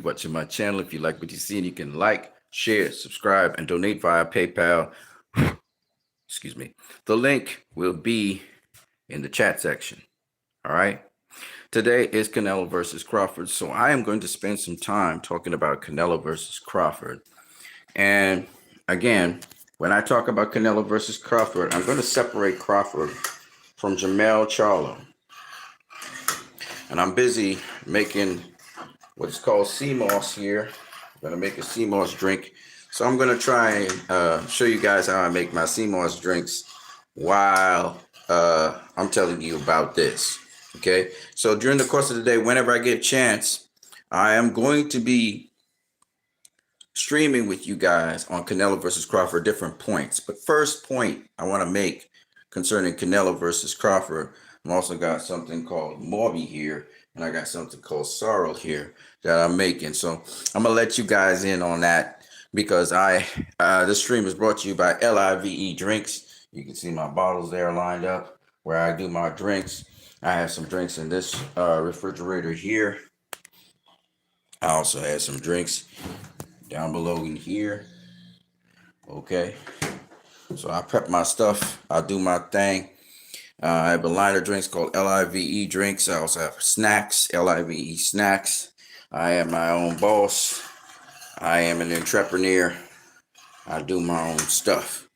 watching my channel. If you like what you see, you can like, share, subscribe, and donate via PayPal. Excuse me. The link will be in the chat section. All right. Today is Canelo versus Crawford. So I am going to spend some time talking about Canelo versus Crawford. And again, when I talk about Canelo versus Crawford, I'm going to separate Crawford from Charlo. And I'm busy making what's called sea moss here. I'm going to make a sea moss drink. So I'm going to try and show you guys how I make my sea moss drinks while I'm telling you about this. Okay, so during the course of the day, whenever I get a chance, I am going to be streaming with you guys on Canelo versus Crawford different points. But first point I want to make concerning Canelo versus Crawford, I've also got something called Morby here, and I got something called Sorrel here that I'm making. So I'm gonna let you guys in on that because this stream is brought to you by L.I.V.E drinks. You can see my bottles there lined up where I do my drinks. I have some drinks in this refrigerator here. I also have some drinks down below in here. Okay, so I prep my stuff. I do my thing. I have a line of drinks called L.I.V.E drinks. I also have snacks, L.I.V.E snacks. I am my own boss. I am an entrepreneur. I do my own stuff.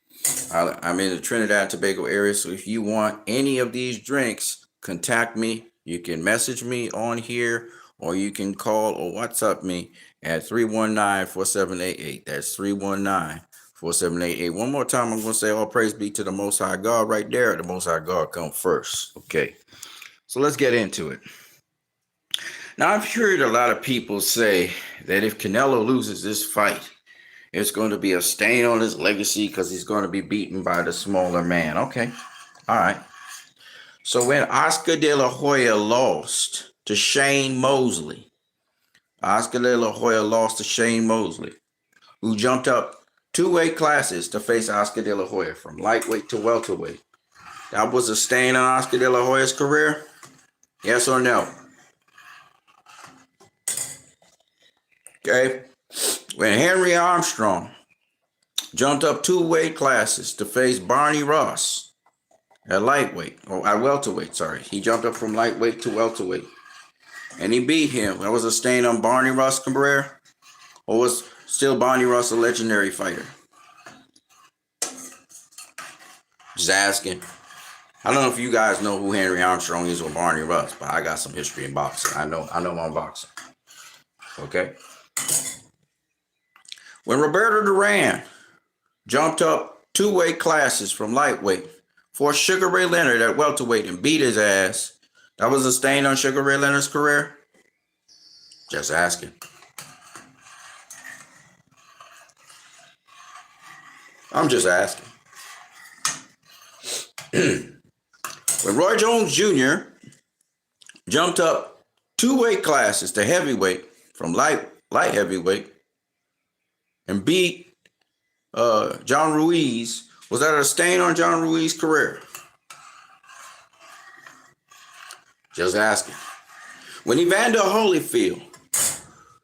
I'm in the Trinidad and Tobago area, so if you want any of these drinks, contact me. You can message me on here, or you can call or WhatsApp me at 319-4788. That's 319-4788. One more time, I'm going to say all praise be to the Most High God right there. The Most High God come first. Okay, so let's get into it. Now, I've heard a lot of people say that if Canelo loses this fight, it's going to be a stain on his legacy because he's going to be beaten by the smaller man. Okay, all right. So when Oscar De La Hoya lost to Shane Mosley, who jumped up 2 weight classes to face Oscar De La Hoya from lightweight to welterweight. That was a stain on Oscar De La Hoya's career? Yes or no? Okay. When Henry Armstrong jumped up 2 weight classes to face Barney Ross at lightweight, or at welterweight, sorry. He jumped up from lightweight to welterweight. And he beat him. That was a stain on Barney Ross' career? Or was still Barney Ross a legendary fighter? Just asking. I don't know if you guys know who Henry Armstrong is or Barney Ross, but I got some history in boxing. I know my boxing. Okay? When Roberto Duran jumped up 2 weight classes from lightweight for Sugar Ray Leonard at welterweight and beat his ass, that was a stain on Sugar Ray Leonard's career? Just asking. I'm just asking. When Roy Jones Jr. jumped up 2 weight classes to heavyweight from light heavyweight and beat John Ruiz, was that a stain on John Ruiz's career? Just asking. When Evander Holyfield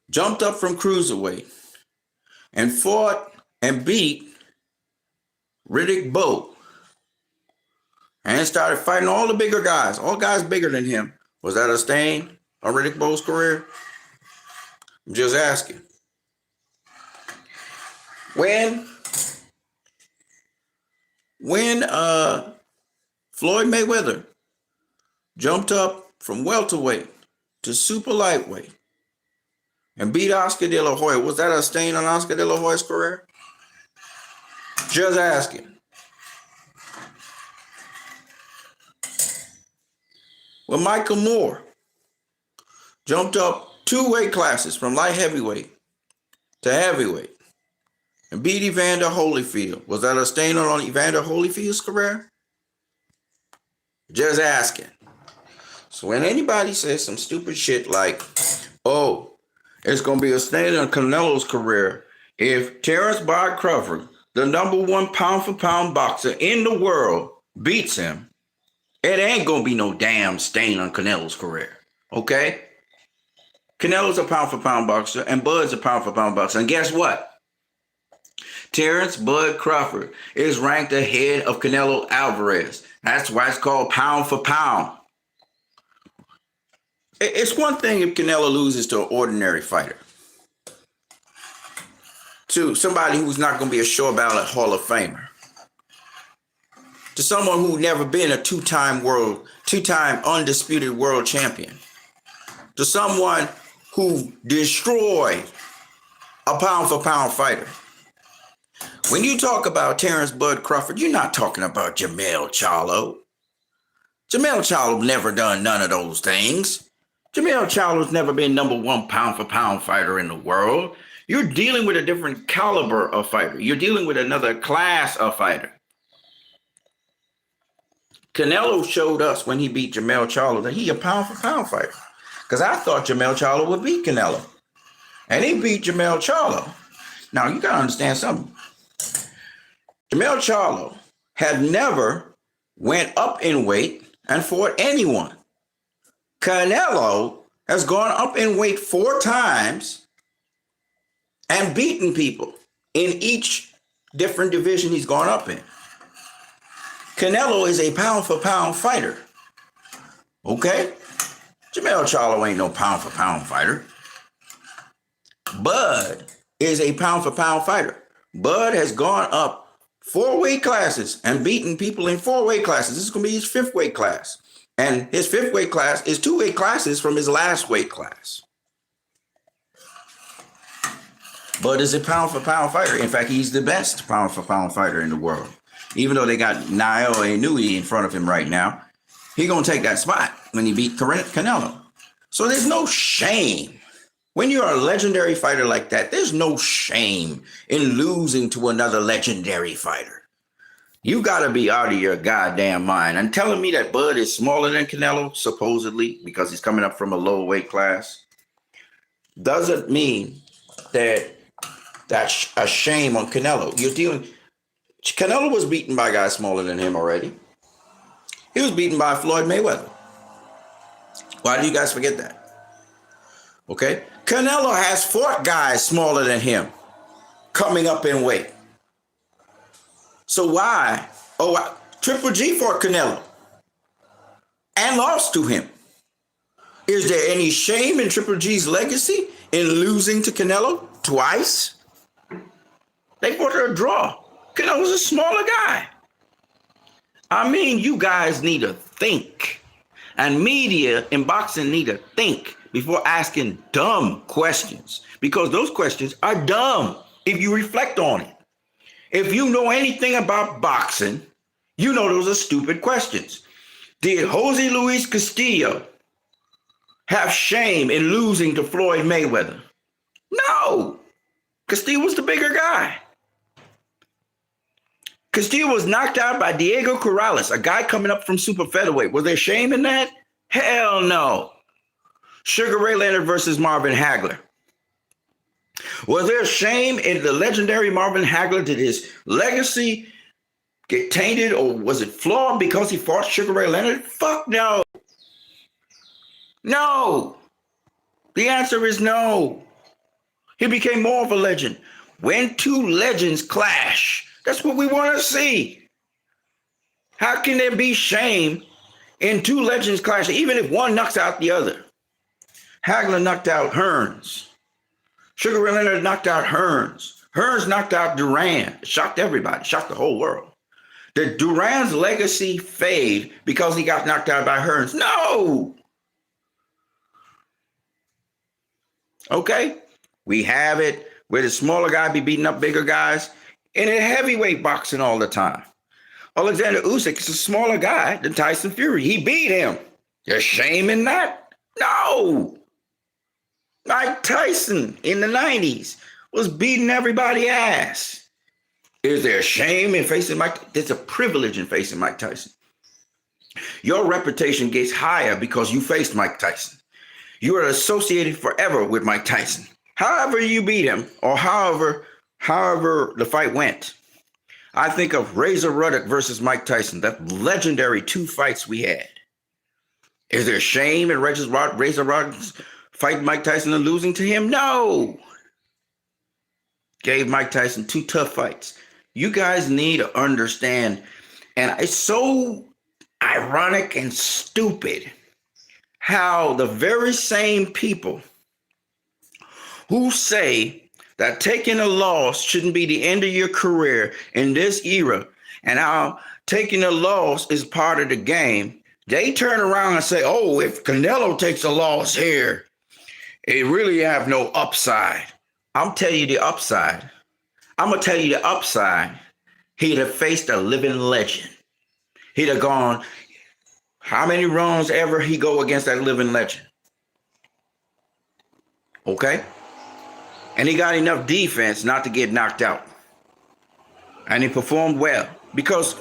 jumped up from cruiserweight and fought and beat Riddick Bowe and started fighting all the bigger guys, all guys bigger than him, was that a stain on Riddick Bowe's career? I'm just asking. When Floyd Mayweather jumped up from welterweight to super lightweight and beat Oscar De La Hoya, was that a stain on Oscar De La Hoya's career? Just asking. When Michael Moore jumped up 2 weight classes from light heavyweight to heavyweight and beat Evander Holyfield, was that a stain on Evander Holyfield's career? Just asking. So when anybody says some stupid shit like, oh, it's going to be a stain on Canelo's career if Terrence Bud Crawford, the #1 pound-for-pound boxer in the world, beats him, it ain't going to be no damn stain on Canelo's career. Okay? Canelo's a pound for pound boxer, and Bud's a pound for pound boxer. And guess what? Terrence Bud Crawford is ranked ahead of Canelo Alvarez. That's why it's called pound for pound. It's one thing if Canelo loses to an ordinary fighter, to somebody who's not going to be a sure ballot Hall of Famer, to someone who's never been a two-time undisputed world champion, to someone who destroyed a pound for pound fighter. When you talk about Terrence Bud Crawford, you're not talking about Jermell Charlo. Jermell Charlo never done none of those things. Jermell Charlo's never been number one pound for pound fighter in the world. You're dealing with a different caliber of fighter. You're dealing with another class of fighter. Canelo showed us when he beat Jermell Charlo that he a pound for pound fighter. Because I thought Jermell Charlo would beat Canelo. And he beat Jermell Charlo. Now, you got to understand something. Jermell Charlo had never went up in weight and fought anyone. Canelo has gone up in weight 4 times and beaten people in each different division he's gone up in. Canelo is a pound for pound fighter. Okay? Jermell Charlo ain't no pound for pound fighter. Bud is a pound for pound fighter. Bud has gone up 4 weight classes and beaten people in 4 weight classes. This is going to be his 5th weight class. And his 5th weight class is 2 weight classes from his last weight class. Bud is a pound for pound fighter. In fact, he's the best pound for pound fighter in the world. Even though they got Naoya Inoue in front of him right now, he's going to take that spot when he beat Canelo. So there's no shame. When you're a legendary fighter like that, there's no shame in losing to another legendary fighter. You got to be out of your goddamn mind. And telling me that Bud is smaller than Canelo, supposedly, because he's coming up from a lower weight class, doesn't mean that that's a shame on Canelo. Canelo was beaten by guys smaller than him already. He was beaten by Floyd Mayweather. Why do you guys forget that? Okay? Canelo has fought guys smaller than him coming up in weight. So why? Triple G fought Canelo and lost to him. Is there any shame in Triple G's legacy in losing to Canelo twice? They fought a draw. Canelo's a smaller guy. I mean, you guys need to think. And media in boxing need to think before asking dumb questions. Because those questions are dumb if you reflect on it. If you know anything about boxing, you know those are stupid questions. Did Jose Luis Castillo have shame in losing to Floyd Mayweather? No. Castillo was the bigger guy. Castillo was knocked out by Diego Corrales, a guy coming up from super featherweight. Was there shame in that? Hell no. Sugar Ray Leonard versus Marvin Hagler. Was there shame in the legendary Marvin Hagler? Did his legacy get tainted, or was it flawed because he fought Sugar Ray Leonard? Fuck no. No. The answer is no. He became more of a legend. When 2 legends clash, that's what we want to see. How can there be shame in 2 legends clashing, even if one knocks out the other? Hagler knocked out Hearns. Sugar Ray Leonard knocked out Hearns. Hearns knocked out Duran. It shocked everybody, shocked the whole world. Did Duran's legacy fade because he got knocked out by Hearns? No. Okay, we have it where the smaller guy be beating up bigger guys. And in heavyweight boxing all the time. Alexander Usyk is a smaller guy than Tyson Fury. He beat him. There's shame in that? No. Mike Tyson in the 90s was beating everybody's ass. Is there shame in facing Mike? There's a privilege in facing Mike Tyson. Your reputation gets higher because you faced Mike Tyson. You are associated forever with Mike Tyson. However you beat him, or however the fight went. I think of Razor Ruddock versus Mike Tyson, that legendary 2 fights we had. Is there shame in Razor Ruddock's Fight Mike Tyson and losing to him? No. Gave Mike Tyson 2 tough fights. You guys need to understand, and it's so ironic and stupid how the very same people who say that taking a loss shouldn't be the end of your career in this era, and how taking a loss is part of the game, they turn around and say, oh, if Canelo takes a loss here, it really have no upside. I'm telling you the upside. I'm going to tell you the upside. He'd have faced a living legend. He'd have gone, how many rounds ever he go against that living legend? Okay? And he got enough defense not to get knocked out. And he performed well. Because,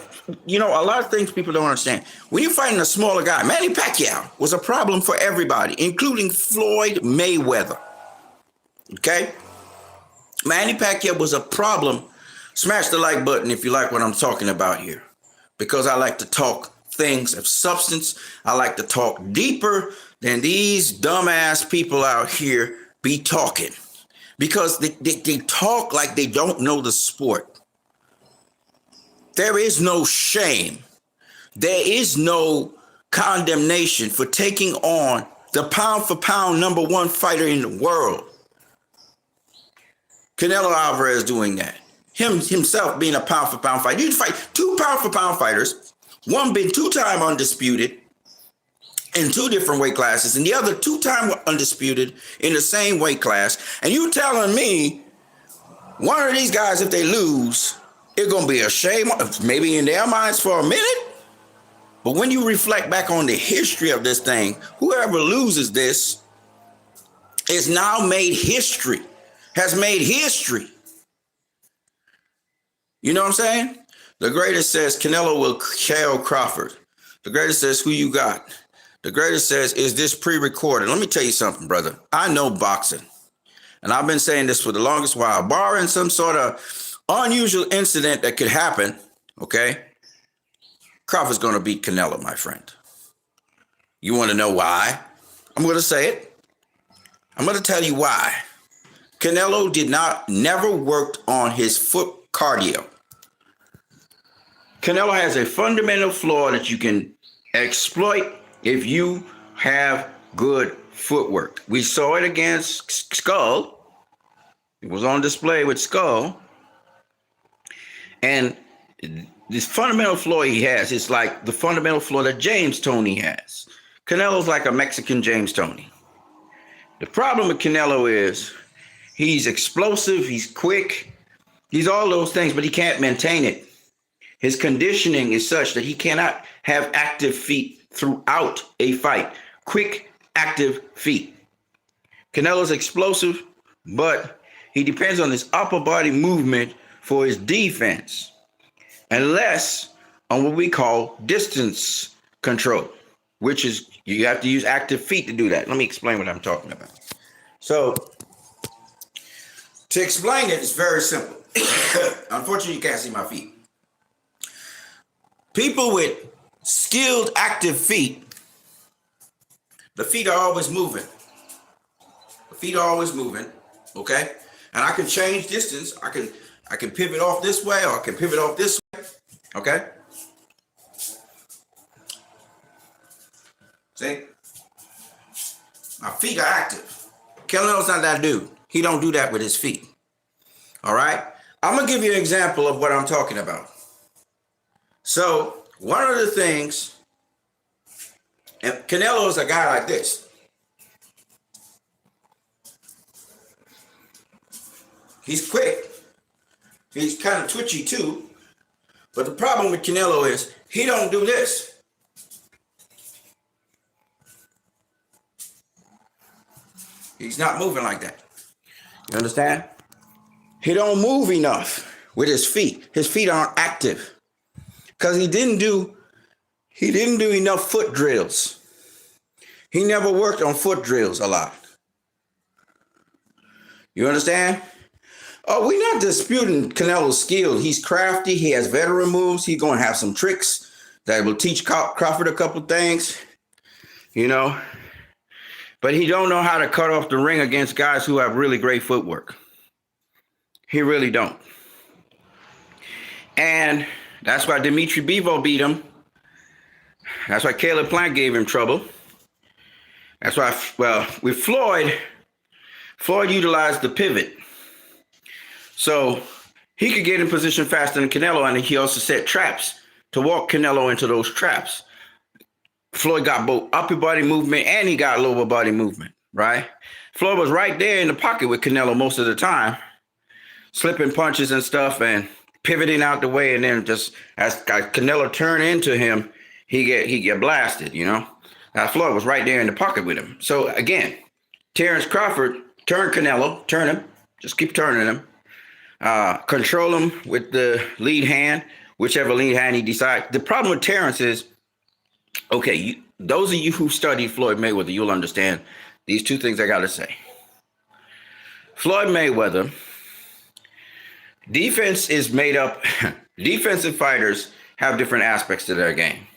you know, a lot of things people don't understand. When you're fighting a smaller guy, Manny Pacquiao was a problem for everybody, including Floyd Mayweather. Okay? Manny Pacquiao was a problem. Smash the like button if you like what I'm talking about here. Because I like to talk things of substance. I like to talk deeper than these dumbass people out here be talking. Because they talk like they don't know the sport. There is no shame. There is no condemnation for taking on the pound for pound #1 fighter in the world. Canelo Alvarez doing that. Himself being a pound for pound fighter. You'd fight 2 pound for pound fighters. One been 2-time undisputed in 2 different weight classes, and the other 2-time undisputed in the same weight class. And you telling me one of these guys, if they lose, it's going to be a shame, maybe in their minds for a minute. But when you reflect back on the history of this thing, whoever loses this is now made history, has made history. You know what I'm saying? The greatest says Canelo will KO Crawford. The greatest says, who you got? The greatest says, is this pre-recorded? Let me tell you something, brother. I know boxing. And I've been saying this for the longest while. Barring some sort of unusual incident that could happen, okay? Crawford's going to beat Canelo, my friend. You want to know why? I'm going to say it. I'm going to tell you why. Canelo never worked on his foot cardio. Canelo has a fundamental flaw that you can exploit if you have good footwork. We saw it against Skull. It was on display with Skull. And this fundamental flaw he has is like the fundamental flaw that James Toney has. Canelo's like a Mexican James Toney. The problem with Canelo is he's explosive, he's quick, he's all those things, but he can't maintain it. His conditioning is such that he cannot have active feet throughout a fight. Quick, active feet. Canelo's explosive, but he depends on his upper body movement for his defense, and less on what we call distance control, which is you have to use active feet to do that. Let me explain what I'm talking about. So, to explain it, it's very simple. Unfortunately, you can't see my feet. People with skilled active feet, the feet are always moving. The feet are always moving, okay? And I can change distance. I can pivot off this way, or I can pivot off this way, okay? See? My feet are active. Canelo's not that dude. He don't do that with his feet. All right? I'm going to give you an example of what I'm talking about. So, one of the things, and Canelo is a guy like this. He's quick. He's kind of twitchy too. But the problem with Canelo is he don't do this. He's not moving like that. You understand? He don't move enough with his feet. His feet aren't active. Because he didn't do enough foot drills. He never worked on foot drills a lot. You understand? Oh, we're not disputing Canelo's skill. He's crafty. He has veteran moves. He's going to have some tricks that will teach Crawford a couple things, you know. but he don't know how to cut off the ring against guys who have really great footwork. He really don't. And that's why Dimitri Bivol beat him. That's why Caleb Plant gave him trouble. That's why, well, with Floyd utilized the pivot. So he could get in position faster than Canelo, and he also set traps to walk Canelo into those traps. Floyd got both upper body movement and he got lower body movement, right? Floyd was right there in the pocket with Canelo most of the time, slipping punches and stuff and pivoting out the way, and then just as Canelo turned into him, he get blasted, you know? Now Floyd was right there in the pocket with him. So again, Terrence Crawford turned Canelo, turn him, just keep turning him. Control him with the lead hand, whichever lead hand he decides. The problem with Terrence is, okay, those of you who studied Floyd Mayweather, you'll understand these two things I got to say. Floyd Mayweather, defense is made up, defensive fighters have different aspects to their game.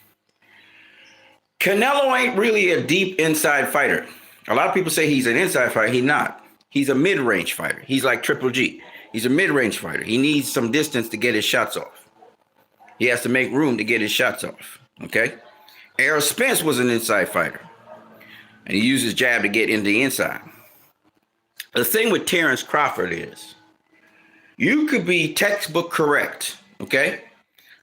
Canelo ain't really a deep inside fighter. A lot of people say he's an inside fighter. He's not. He's a mid-range fighter. He's like Triple G. He's a mid-range fighter. He needs some distance to get his shots off. He has to make room to get his shots off, okay? Errol Spence was an inside fighter, and he used his jab to get into the inside. The thing with Terrence Crawford is you could be textbook correct, okay?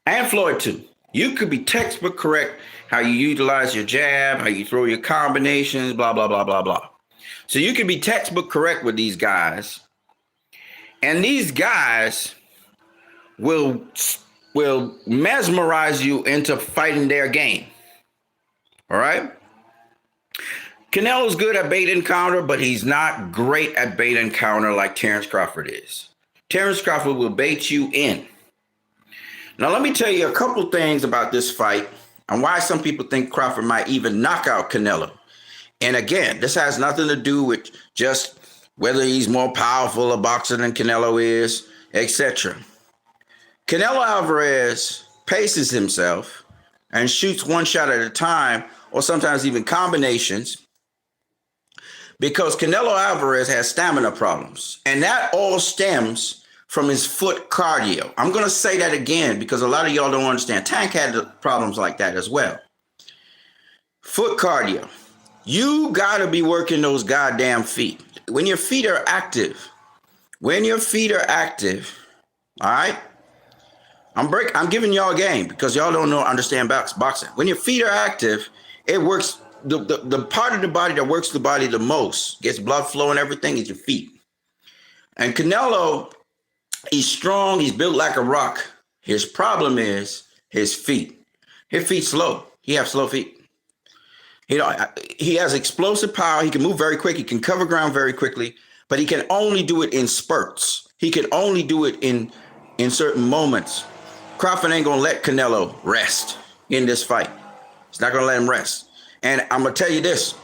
And Floyd too. You could be textbook correct how you utilize your jab, how you throw your combinations, blah, blah, blah, blah, blah. So you could be textbook correct with these guys, and these guys will mesmerize you into fighting their game. All right? Canelo's good at bait and counter, but he's not great at bait and counter like Terrence Crawford is. Terrence Crawford will bait you in. Now, let me tell you a couple things about this fight and why some people think Crawford might even knock out Canelo. And again, this has nothing to do with just whether he's more powerful a boxer than Canelo is, etc. Canelo Alvarez paces himself and shoots one shot at a time, or sometimes even combinations, because Canelo Alvarez has stamina problems. And that all stems from his foot cardio. I'm going to say that again because a lot of y'all don't understand. Tank had problems like that as well. Foot cardio. You got to be working those goddamn feet. When your feet are active, all right? I'm giving y'all a game because y'all don't understand boxing. When your feet are active, it works. The part of the body that works the body the most, gets blood flow and everything, is your feet. And Canelo, he's strong. He's built like a rock. His problem is his feet. His feet slow. He has slow feet. He has explosive power. He can move very quick. He can cover ground very quickly, but he can only do it in spurts. He can only do it in certain moments. Crawford ain't going to let Canelo rest in this fight. He's not going to let him rest. And I'm going to tell you this.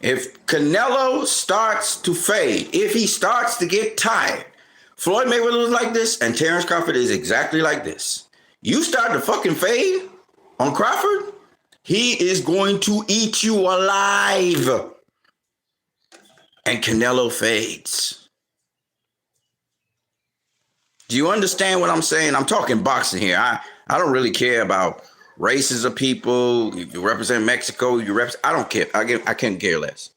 If Canelo starts to fade, if he starts to get tired, Floyd Mayweather was like this, and Terrence Crawford is exactly like this. You start to fucking fade on Crawford, he is going to eat you alive. And Canelo fades. Do you understand what I'm saying? I'm talking boxing here. I don't really care about races of people. If you represent Mexico, I don't care. I can't care less.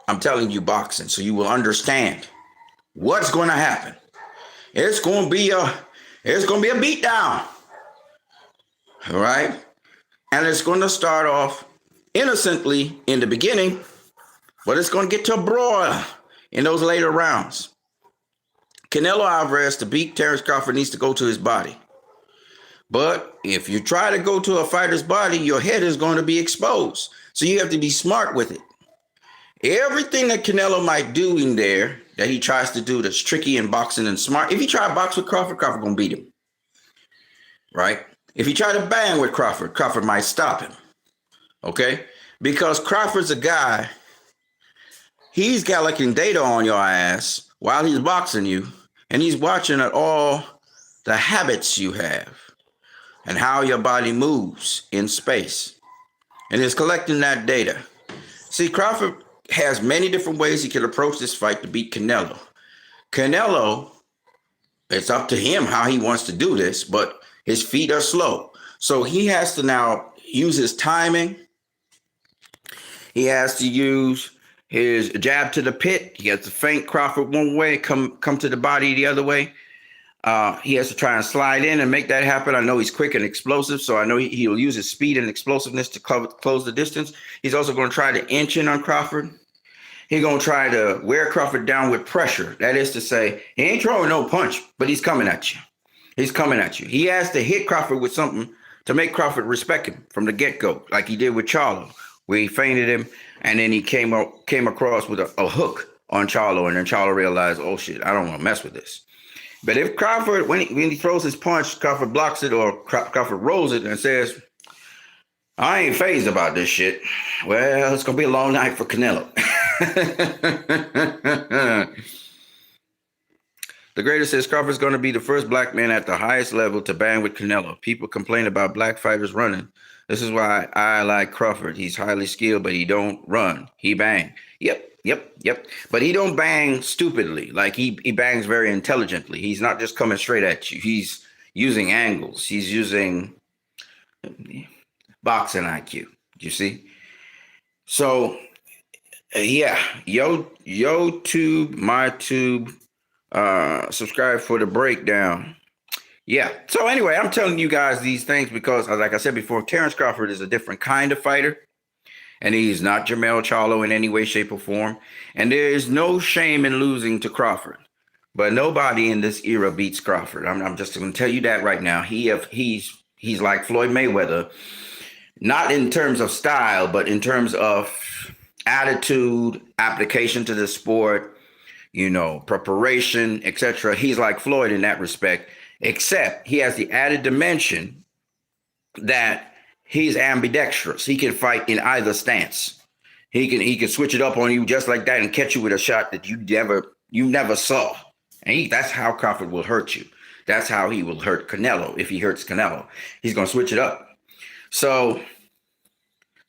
I'm telling you boxing so you will understand what's going to happen. It's going to be a beatdown. All right? And it's going to start off innocently in the beginning, but it's going to get to a broil in those later rounds. Canelo Alvarez, to beat Terrence Crawford, needs to go to his body. But if you try to go to a fighter's body, your head is going to be exposed. So you have to be smart with it. Everything that Canelo might do in there that he tries to do that's tricky in boxing and smart, if he try to box with Crawford, Crawford going to beat him. Right? If he try to bang with Crawford, Crawford might stop him. Okay? Because Crawford's a guy, he's collecting data on your ass while he's boxing you, and he's watching at all the habits you have and how your body moves in space. And he's collecting that data. See, Crawford has many different ways he can approach this fight to beat Canelo. Canelo, it's up to him how he wants to do this, but his feet are slow. So he has to now use his timing. He has to use his jab to the pit. He has to feint Crawford one way, come to the body the other way. He has to try and slide in and make that happen. I know he's quick and explosive, so I know he'll use his speed and explosiveness to close the distance. He's also going to try to inch in on Crawford. He's going to try to wear Crawford down with pressure. That is to say, he ain't throwing no punch, but he's coming at you. He's coming at you. He has to hit Crawford with something to make Crawford respect him from the get-go, like he did with Charlo, where he feinted him, and then he came across with a hook on Charlo, and then Charlo realized, oh, shit, I don't want to mess with this. But if Crawford, when he throws his punch, Crawford blocks it or Crawford rolls it and says, I ain't phased about this shit, well, it's going to be a long night for Canelo. The greater says Crawford's going to be the first black man at the highest level to bang with Canelo. People complain about black fighters running. This is why I like Crawford. He's highly skilled, but he don't run. He bang. Yep. But he don't bang stupidly. Like he bangs very intelligently. He's not just coming straight at you. He's using angles. He's using boxing IQ. You see? So yeah, yo tube, my tube, subscribe for the breakdown. Yeah. So anyway, I'm telling you guys these things because, like I said before, Terrence Crawford is a different kind of fighter. And he's not L.I.V.E. Charlo in any way, shape, or form. And there is no shame in losing to Crawford. But nobody in this era beats Crawford. I'm just going to tell you that right now. He's like Floyd Mayweather, not in terms of style, but in terms of attitude, application to the sport, preparation, etc. He's like Floyd in that respect, except he has the added dimension that he's ambidextrous. He can fight in either stance. He can switch it up on you just like that and catch you with a shot that you never saw. And that's how Crawford will hurt you. That's how he will hurt Canelo if he hurts Canelo. He's going to switch it up. So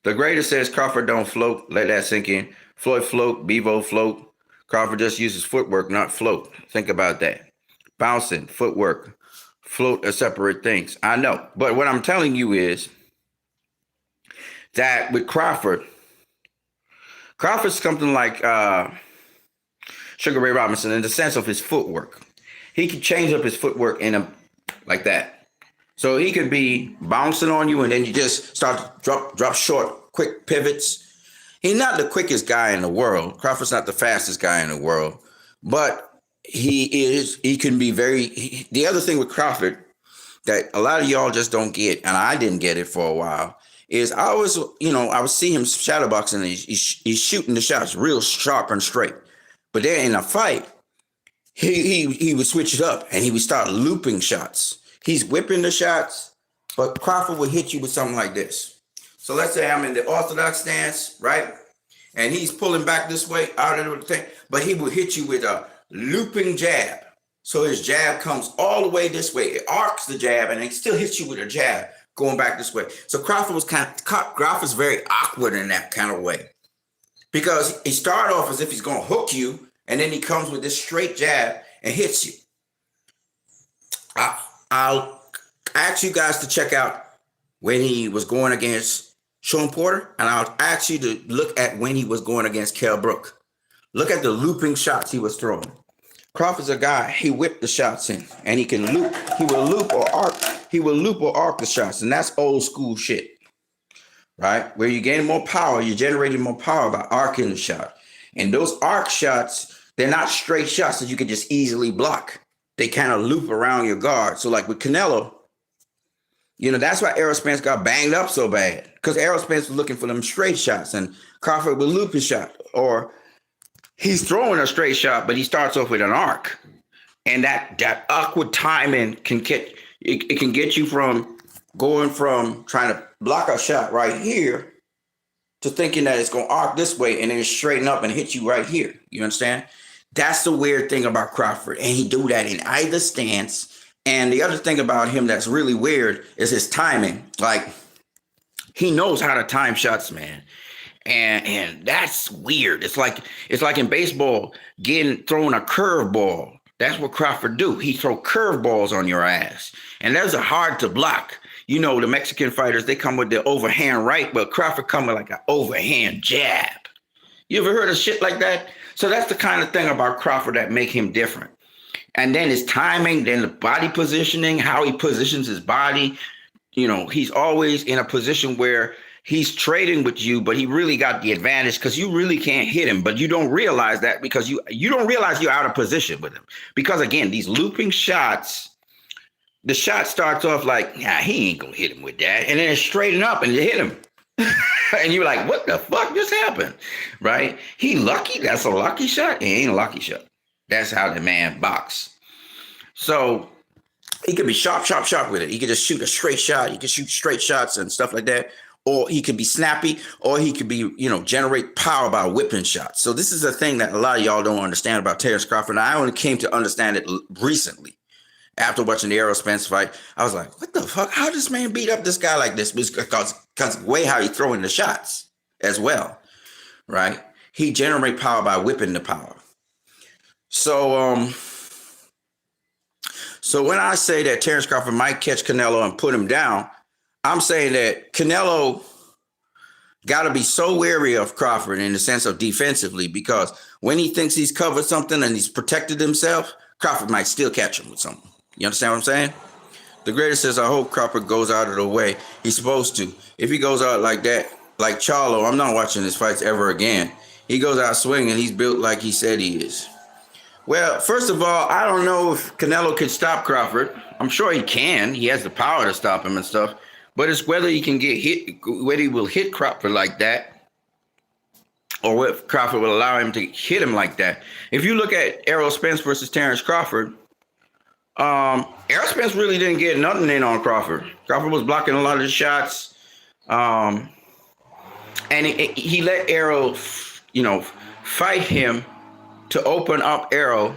the greater says Crawford don't float. Let that sink in. Floyd float, Bevo float. Crawford just uses footwork, not float. Think about that. Bouncing, footwork, float are separate things. I know. But what I'm telling you is that with Crawford's something like Sugar Ray Robinson in the sense of his footwork. He can change up his footwork like that. So he could be bouncing on you and then you just start to drop short, quick pivots. He's not the quickest guy in the world. Crawford's not the fastest guy in the world. But he can be the other thing with Crawford that a lot of y'all just don't get, and I didn't get it for a while, is I was seeing him shadowboxing and he's shooting the shots real sharp and straight. But then in a fight, he would switch it up and he would start looping shots. He's whipping the shots, but Crawford would hit you with something like this. So let's say I'm in the orthodox stance, right? And he's pulling back this way out of the thing, but he will hit you with a looping jab. So his jab comes all the way this way. It arcs the jab and it still hits you with a jab going back this way. So Crawford's very awkward in that kind of way because he started off as if he's going to hook you and then he comes with this straight jab and hits you. I'll ask you guys to check out when he was going against Sean Porter, and I'll ask you to look at when he was going against Kell Brook. Look at the looping shots he was throwing. Crawford's a guy, he whipped the shots in, and he can loop. He will loop or arc. He will loop or arc the shots, and that's old school shit, right? Where you're getting more power, you're generating more power by arcing the shot. And those arc shots, they're not straight shots that you can just easily block. They kind of loop around your guard. So like with Canelo, that's why Errol Spence got banged up so bad, because Errol Spence was looking for them straight shots, and Crawford would loop his shot, or he's throwing a straight shot, but he starts off with an arc, and that awkward timing can get you from going from trying to block a shot right here to thinking that it's going to arc this way and then straighten up and hit you right here. You understand? That's the weird thing about Crawford, and he do that in either stance. And the other thing about him that's really weird is his timing. Like, he knows how to time shots, man. And that's weird. It's like in baseball, throwing a curveball. That's what Crawford do. He throw curveballs on your ass, and those are hard to block. You know, the Mexican fighters, they come with the overhand right, but Crawford come with like an overhand jab. You ever heard of shit like that? So that's the kind of thing about Crawford that make him different. And then his timing, then the body positioning, how he positions his body. You know, he's always in a position where he's trading with you, but he really got the advantage because you really can't hit him. But you don't realize that because you don't realize you're out of position with him. Because again, these looping shots, the shot starts off like, he ain't gonna hit him with that. And then it's straighten up and you hit him. And you're like, what the fuck just happened? Right? He lucky? That's a lucky shot? It ain't a lucky shot. That's how the man box. So he could be sharp with it. He could just shoot a straight shot. He could shoot straight shots and stuff like that. Or he could be snappy, or he could be, generate power by whipping shots. So this is a thing that a lot of y'all don't understand about Terrence Crawford. And I only came to understand it recently. After watching the Errol Spence fight, I was like, what the fuck? How does this man beat up this guy like this? Because the way how he throwing the shots as well, right? He generate power by whipping the power. So when I say that Terrence Crawford might catch Canelo and put him down, I'm saying that Canelo got to be so wary of Crawford in the sense of defensively, because when he thinks he's covered something and he's protected himself, Crawford might still catch him with something. You understand what I'm saying? The greatest says, I hope Crawford goes out of the way. He's supposed to. If he goes out like that, like Charlo, I'm not watching his fights ever again. He goes out swinging. He's built like he said he is. Well, first of all, I don't know if Canelo can stop Crawford. I'm sure he can. He has the power to stop him and stuff. But it's whether he can get hit, whether he will hit Crawford like that, or if Crawford will allow him to hit him like that. If you look at Errol Spence versus Terrence Crawford, Errol Spence really didn't get nothing in on Crawford. Crawford was blocking a lot of the shots. And he let Errol, fight him to open up Errol.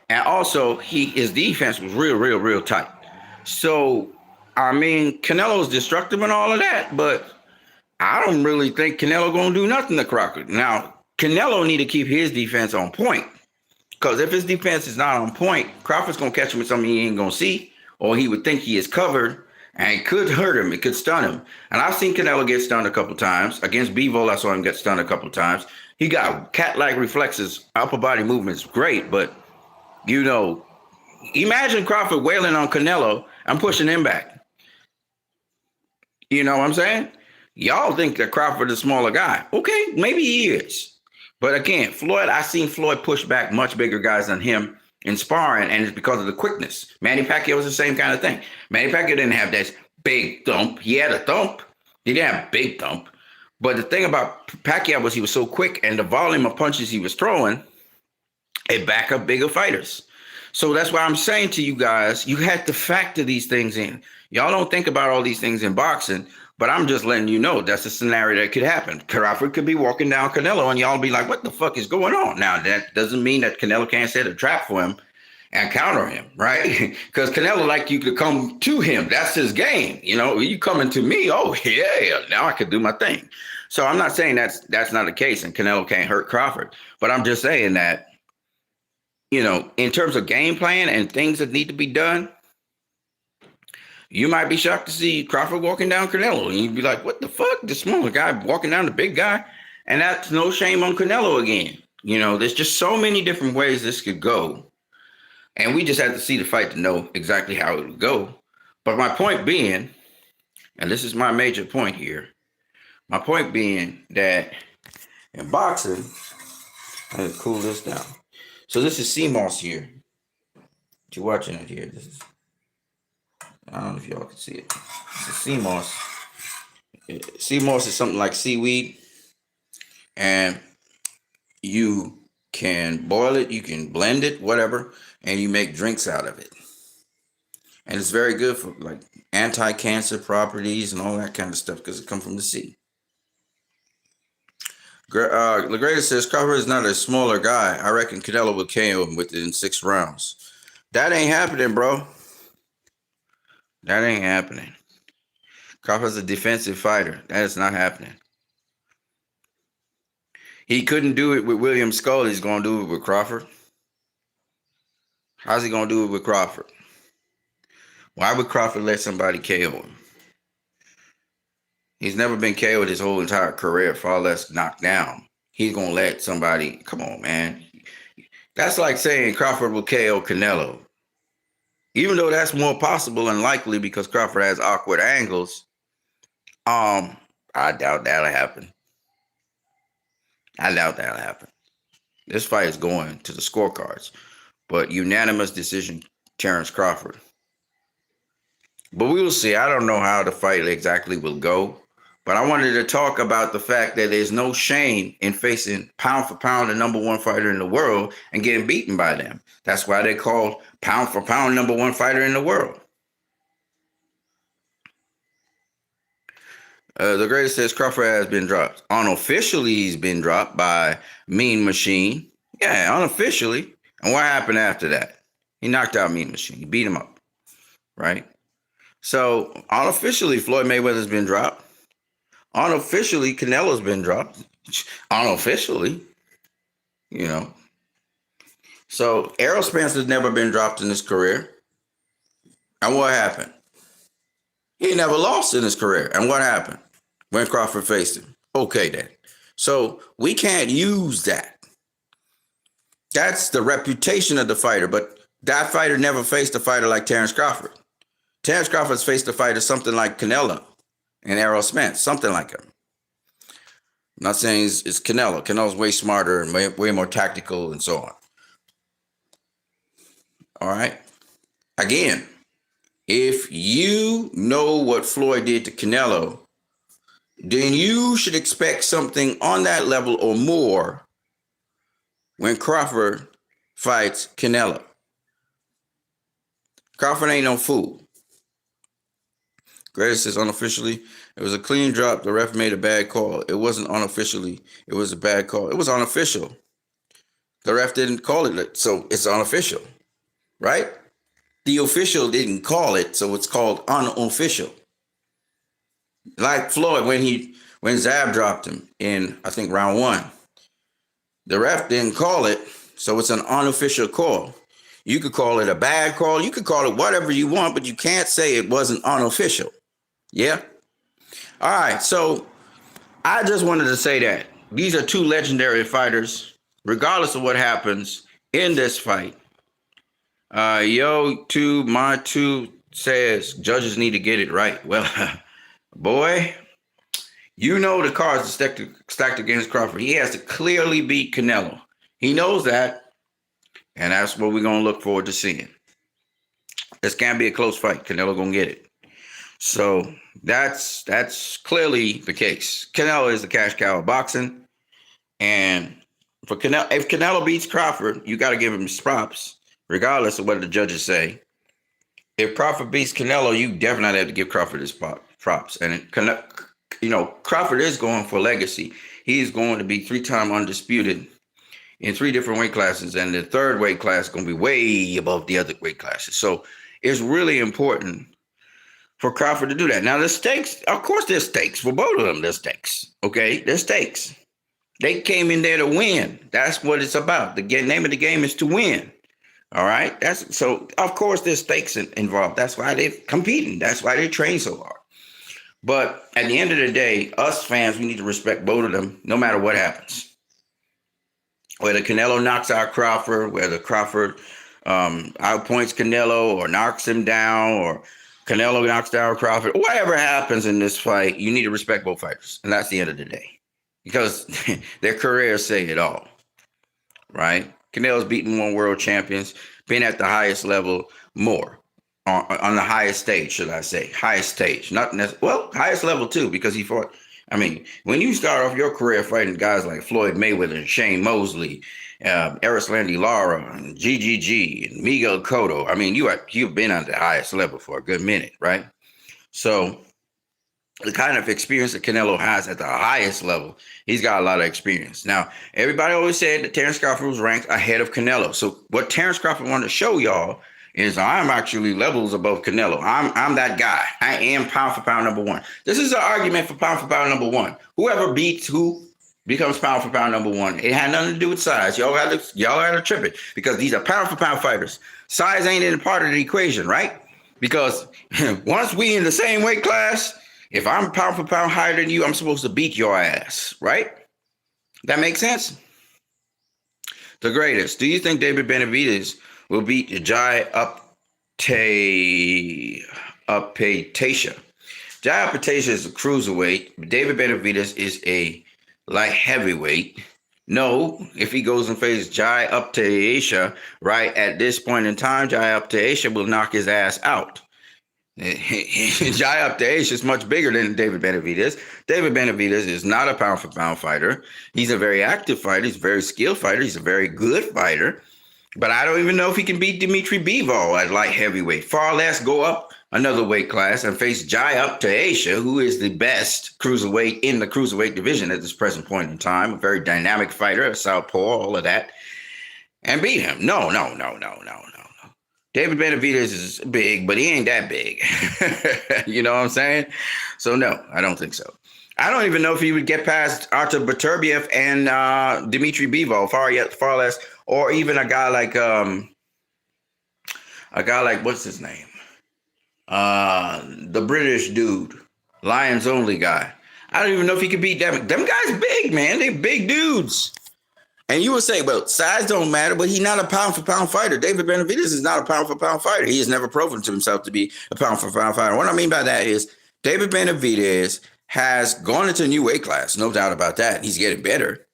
And also, his defense was real tight. So, I mean, Canelo's destructive and all of that, but I don't really think Canelo going to do nothing to Crawford. Now, Canelo need to keep his defense on point. Because if his defense is not on point, Crawford's going to catch him with something he ain't going to see, or he would think he is covered, and it could hurt him. It could stun him. And I've seen Canelo get stunned a couple times. Against Bivol, I saw him get stunned a couple times. He got cat-like reflexes, upper body movements, great. But, imagine Crawford wailing on Canelo and pushing him back. You know what I'm saying? Y'all think that Crawford is a smaller guy. Okay, maybe he is. But again, I've seen Floyd push back much bigger guys than him in sparring, and it's because of the quickness. Manny Pacquiao was the same kind of thing. Manny Pacquiao didn't have that big thump. He had a thump. He didn't have a big thump. But the thing about Pacquiao was he was so quick, and the volume of punches he was throwing, it back up bigger fighters. So that's why I'm saying to you guys, you have to factor these things in. Y'all don't think about all these things in boxing, but I'm just letting you know that's a scenario that could happen. Crawford could be walking down Canelo and y'all be like, what the fuck is going on? Now, that doesn't mean that Canelo can't set a trap for him and counter him, right? Because Canelo like you to come to him. That's his game. You coming to me, oh, yeah, now I can do my thing. So I'm not saying that's not the case and Canelo can't hurt Crawford. But I'm just saying that, in terms of game plan and things that need to be done, you might be shocked to see Crawford walking down Canelo. And you'd be like, what the fuck? The smaller guy walking down the big guy? And that's no shame on Canelo again. There's just so many different ways this could go. And we just have to see the fight to know exactly how it would go. But my point being, and this is my major point here, my point being that in boxing, I have to cool this down. So this is CMOS here. You're watching it here. I don't know if y'all can see it. This is CMOS. CMOS is something like seaweed. And you can boil it, you can blend it, whatever, and you make drinks out of it. And it's very good for like anti-cancer properties and all that kind of stuff because it comes from the sea. LaGreta says, Crawford is not a smaller guy. I reckon Canelo will KO him within 6 rounds. That ain't happening, bro. That ain't happening. Crawford's a defensive fighter. That is not happening. He couldn't do it with William Skull. He's going to do it with Crawford. How's he going to do it with Crawford? Why would Crawford let somebody KO him? He's never been KO'd his whole entire career, far less knocked down. He's going to let somebody, come on, man. That's like saying Crawford will KO Canelo. Even though that's more possible and likely because Crawford has awkward angles, I doubt that'll happen. I doubt that'll happen. This fight is going to the scorecards, but unanimous decision, Terrence Crawford. But we will see. I don't know how the fight exactly will go, but I wanted to talk about the fact that there's no shame in facing pound for pound the number one fighter in the world and getting beaten by them. That's why they call pound for pound number one fighter in the world. The greatest says Crawford has been dropped. Unofficially, he's been dropped by Mean Machine. Yeah, unofficially. And what happened after that? He knocked out Mean Machine. He beat him up, right? So unofficially, Floyd Mayweather's been dropped. Unofficially, Canelo's been dropped. Unofficially, you know. So Errol Spencer's never been dropped in his career. And what happened? He never lost in his career. And what happened when Crawford faced him? Okay, then. So we can't use that. That's the reputation of the fighter. But that fighter never faced a fighter like Terrence Crawford. Terrence Crawford's faced a fighter something like Canelo and Errol Spence, something like him. I'm not saying it's Canelo. Canelo's way smarter and way more tactical and so on. All right. Again, if you know what Floyd did to Canelo, then you should expect something on that level or more when Crawford fights Canelo. Crawford ain't no fool. Greatest says unofficially, it was a clean drop. The ref made a bad call. It wasn't unofficially. It was a bad call. It was unofficial. The ref didn't call it, so it's unofficial, right? The official didn't call it, so it's called unofficial. Like Floyd, when Zab dropped him in, I think, round 1, the ref didn't call it, so it's an unofficial call. You could call it a bad call. You could call it whatever you want, but you can't say it wasn't unofficial. Yeah? All right, so I just wanted to say that. These are two legendary fighters, regardless of what happens in this fight. My two says judges need to get it right. Well, boy, you know the cards are stacked against Crawford. He has to clearly beat Canelo. He knows that, and that's what we're going to look forward to seeing. This can't be a close fight. Canelo going to get it. So that's clearly the case. Canelo is the cash cow of boxing, and for Canelo, if Canelo beats Crawford, you got to give him his props, regardless of what the judges say. If Crawford beats Canelo, you definitely have to give Crawford his props. And, Crawford is going for legacy. He's going to be 3-time undisputed in 3 different weight classes. And the third weight class is going to be way above the other weight classes. So it's really important for Crawford to do that. Now, the stakes, of course, there's stakes for both of them. There's stakes, okay? There's stakes. They came in there to win. That's what it's about. The name of the game is to win. All right? So, of course, there's stakes involved. That's why they're competing. That's why they train so hard. But at the end of the day, us fans, we need to respect both of them no matter what happens. Whether Canelo knocks out Crawford, whether Crawford outpoints Canelo or knocks him down, or Canelo knocks down Crawford, whatever happens in this fight, you need to respect both fighters. And that's the end of the day. Because their careers say it all, right? Canelo's beaten 1 world champions, been at the highest level more, on the highest stage, should I say. Highest stage. Highest level too, because he fought. I mean, when you start off your career fighting guys like Floyd Mayweather and Shane Mosley, Erislandy Lara, and GGG, and Miguel Cotto, I mean, you've been at the highest level for a good minute, right? So the kind of experience that Canelo has at the highest level, he's got a lot of experience. Now, everybody always said that Terrence Crawford was ranked ahead of Canelo. So what Terrence Crawford wanted to show y'all is I'm actually levels above Canelo. I'm that guy. I am pound for pound number 1. This is an argument for pound number 1. Whoever beats who becomes pound for pound number one. It had nothing to do with size. Y'all gotta trip it because these are pound for pound fighters. Size ain't in part of the equation, right? Because once we in the same weight class, if I'm pound for pound higher than you, I'm supposed to beat your ass, right? That makes sense? The greatest. Do you think David Benavidez will beat Jai Uptatia? Jai Uptatia is a cruiserweight. David Benavidez is a light heavyweight. No, if he goes and faces Jai Uptatia right at this point in time, Jai Uptatia will knock his ass out. Jai Uptatia is much bigger than David Benavidez. David Benavidez is not a pound for pound fighter. He's a very active fighter. He's a very skilled fighter. He's a very good fighter. But I don't even know if he can beat Dmitry Bivol at light heavyweight. Far less go up another weight class and face Jai Uptatia, who is the best cruiserweight in the cruiserweight division at this present point in time. A very dynamic fighter, a southpaw, all of that, and beat him. No. David Benavidez is big, but he ain't that big. You know what I'm saying? So no, I don't think so. I don't even know if he would get past Artur Beterbiev and Dmitry Bivol, far less, or even a guy like what's his name? The British dude, Lions Only guy. I don't even know if he could beat them. Them guys big, man. They big dudes. And you would say, well, size don't matter, but he's not a pound for pound fighter. David Benavidez is not a pound for pound fighter. He has never proven to himself to be a pound for pound fighter. What I mean by that is David Benavidez has gone into a new weight class, no doubt about that. He's getting better.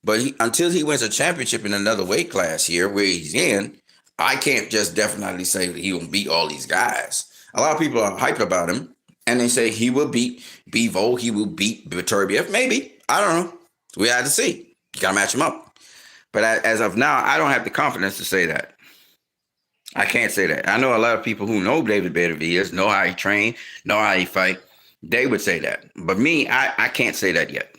But until he wins a championship in another weight class here where he's in, I can't just definitely say that he will beat all these guys. A lot of people are hyped about him, and they say he will beat Bivol, he will beat Beterbiev. Maybe. I don't know. We had to see. You got to match him up. But as of now, I don't have the confidence to say that. I can't say that. I know a lot of people who know David Benavidez, know how he trained, know how he fight. They would say that. But me, I can't say that yet.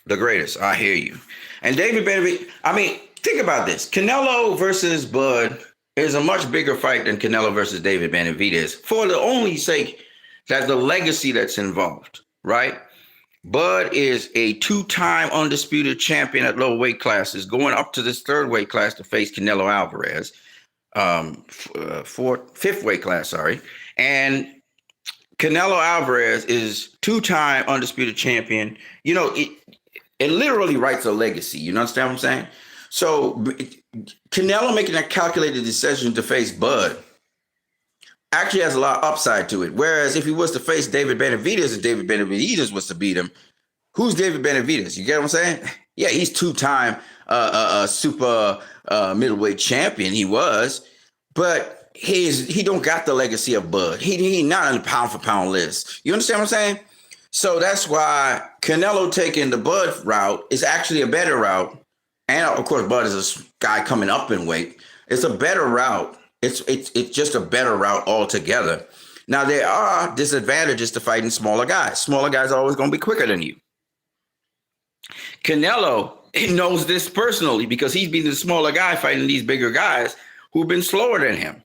The greatest. I hear you. And David Benavidez, I mean, think about this. Canelo versus Bud is a much bigger fight than Canelo versus David Benavidez for the only sake that the legacy that's involved, right? Bud is a two-time undisputed champion at low weight classes, going up to this third weight class to face Canelo Alvarez, fifth weight class, sorry. And Canelo Alvarez is two-time undisputed champion. You know, it literally writes a legacy. You understand what I'm saying? So Canelo making a calculated decision to face Bud actually has a lot of upside to it. Whereas if he was to face David Benavidez and David Benavidez was to beat him, who's David Benavidez? You get what I'm saying? Yeah, he's two-time super middleweight champion. He was, but he don't got the legacy of Bud. He not on the pound for pound list. You understand what I'm saying? So that's why Canelo taking the Bud route is actually a better route. And of course, Bud is a guy coming up in weight. It's a better route. It's just a better route altogether. Now, there are disadvantages to fighting smaller guys. Smaller guys are always going to be quicker than you. Canelo knows this personally because he's been the smaller guy fighting these bigger guys who've been slower than him.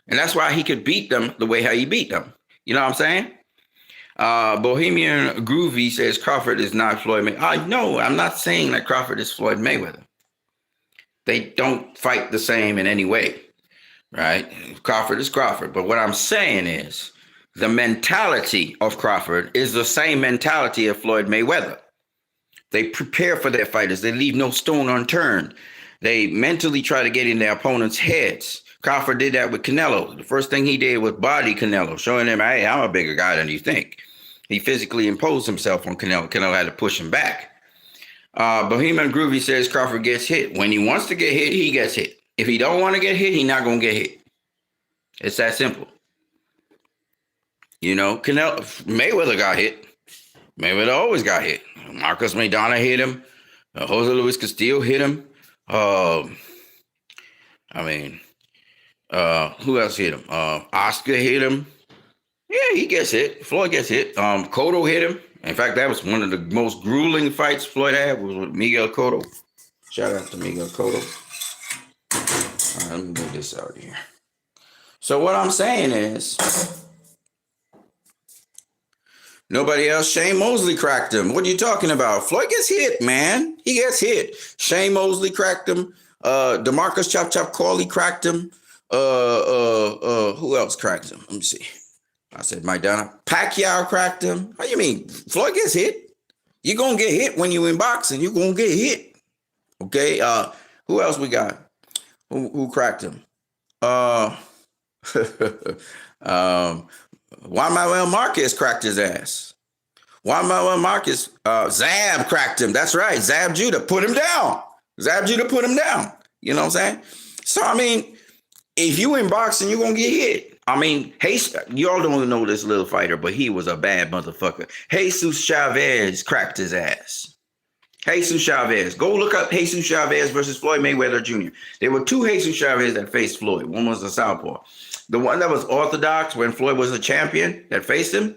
And that's why he could beat them the way how he beat them. You know what I'm saying? Bohemian Groovy says Crawford is not Floyd Mayweather. No, I'm not saying that Crawford is Floyd Mayweather. They don't fight the same in any way. Right? Crawford is Crawford. But what I'm saying is the mentality of Crawford is the same mentality of Floyd Mayweather. They prepare for their fighters. They leave no stone unturned. They mentally try to get in their opponent's heads. Crawford did that with Canelo. The first thing he did was body Canelo, showing him, hey, I'm a bigger guy than you think. He physically imposed himself on Canelo. Canelo had to push him back. Bohemian Groovy says Crawford gets hit. When he wants to get hit, he gets hit. If he don't want to get hit, he's not going to get hit. It's that simple. You know, Mayweather got hit. Mayweather always got hit. Marcus Maidana hit him. Jose Luis Castillo hit him. Who else hit him? Oscar hit him. Yeah, he gets hit. Floyd gets hit. Cotto hit him. In fact, that was one of the most grueling fights Floyd had was with Miguel Cotto. Shout out to Miguel Cotto. All right, let me get this out of here. So what I'm saying is Nobody else. Shane Mosley cracked him. What are you talking about? Floyd gets hit, man. He gets hit. Shane Mosley cracked him. DeMarcus Chop Chop Corley cracked him. Who else cracked him? Let me see. I said Mike Donna. Pacquiao cracked him. How you mean? Floyd gets hit. You're gonna get hit when you in boxing. You're gonna get hit. Okay. Who else we got? Who cracked him? Juan Manuel Marquez cracked his ass. Juan Manuel Marquez, Zab cracked him. That's right. Zab Judah put him down. Zab Judah put him down. You know what I'm saying? So, I mean, if you in boxing, you're going to get hit. I mean, y'all don't know this little fighter, but he was a bad motherfucker. Jesus Chavez cracked his ass. Jesus Chavez. Go look up Jesus Chavez versus Floyd Mayweather Jr. There were two Jesus Chavez that faced Floyd. One was a southpaw. The one that was orthodox when Floyd was a champion that faced him,